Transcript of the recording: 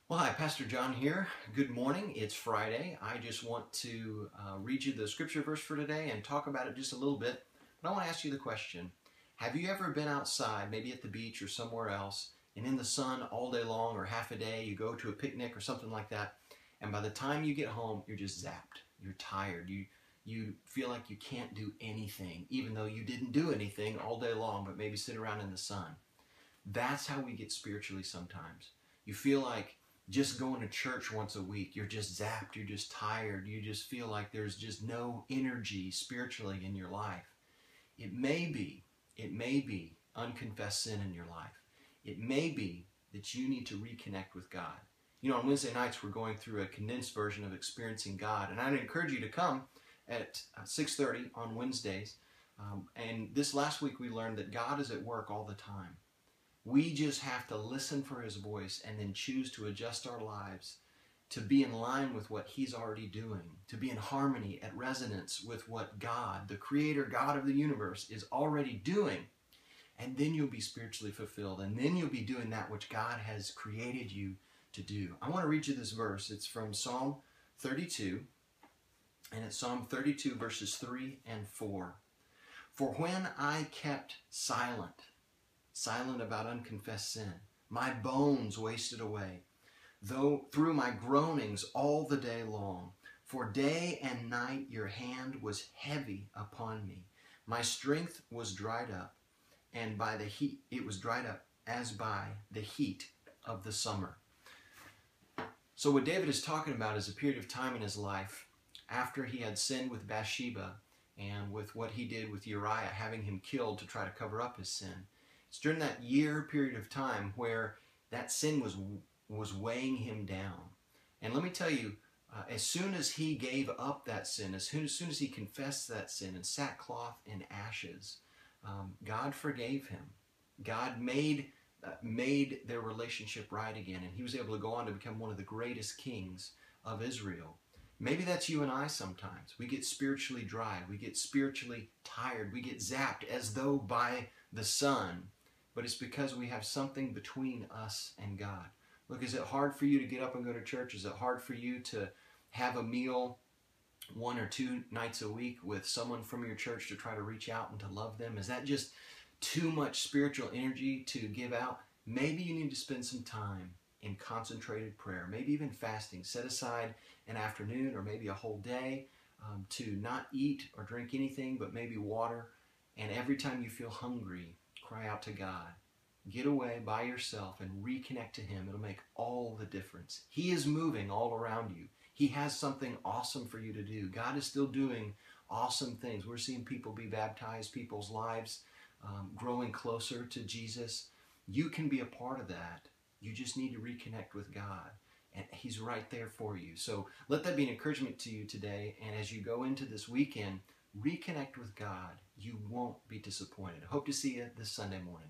Well, hi, Pastor John here. Good morning. It's Friday. I just want to read you the scripture verse for today and talk about it just a little bit. But I want to ask you the question. Have you ever been outside, maybe at the beach or somewhere else, and in the sun all day long or half a day, you go to a picnic or something like that, and by the time you get home, you're just zapped. You're tired. You feel like you can't do anything, even though you didn't do anything all day long, but maybe sit around in the sun. That's how we get spiritually sometimes. You feel like just going to church once a week, you're just zapped, you're just tired, you just feel like there's just no energy spiritually in your life. It may be unconfessed sin in your life. It may be that you need to reconnect with God. You know, on Wednesday nights, we're going through a condensed version of Experiencing God, and I'd encourage you to come at 6:30 on Wednesdays. And this last week, we learned that God is at work all the time. We just have to listen for His voice and then choose to adjust our lives to be in line with what He's already doing, to be in harmony, at resonance with what God, the Creator God of the universe, is already doing. And then you'll be spiritually fulfilled, and then you'll be doing that which God has created you to do. I want to read you this verse. It's from Psalm 32, and it's Psalm 32, verses 3 and 4. For when I kept silent about unconfessed sin, my bones wasted away, though through my groanings all the day long. For day and night your hand was heavy upon me. My strength was dried up, and by the heat it was dried up as by the heat of the summer. So what David is talking about is a period of time in his life after he had sinned with Bathsheba and with what he did with Uriah, having him killed to try to cover up his sin. It's during that year period of time where that sin was weighing him down. And let me tell you, as soon as he gave up that sin, as soon as he confessed that sin in sackcloth and ashes, God forgave him. God made their relationship right again, and he was able to go on to become one of the greatest kings of Israel. Maybe that's you and I sometimes. We get spiritually dry. We get spiritually tired. We get zapped as though by the sun. But it's because we have something between us and God. Look, is it hard for you to get up and go to church? Is it hard for you to have a meal 1 or 2 nights a week with someone from your church to try to reach out and to love them? Is that just too much spiritual energy to give out? Maybe you need to spend some time in concentrated prayer, maybe even fasting. Set aside an afternoon or maybe a whole day to not eat or drink anything but maybe water. And every time you feel hungry, cry out to God. Get away by yourself and reconnect to Him. It'll make all the difference. He is moving all around you. He has something awesome for you to do. God is still doing awesome things. We're seeing people be baptized, people's lives growing closer to Jesus. You can be a part of that. You just need to reconnect with God, and He's right there for you. So let that be an encouragement to you today. And as you go into this weekend, reconnect with God. You won't be disappointed. I hope to see you this Sunday morning.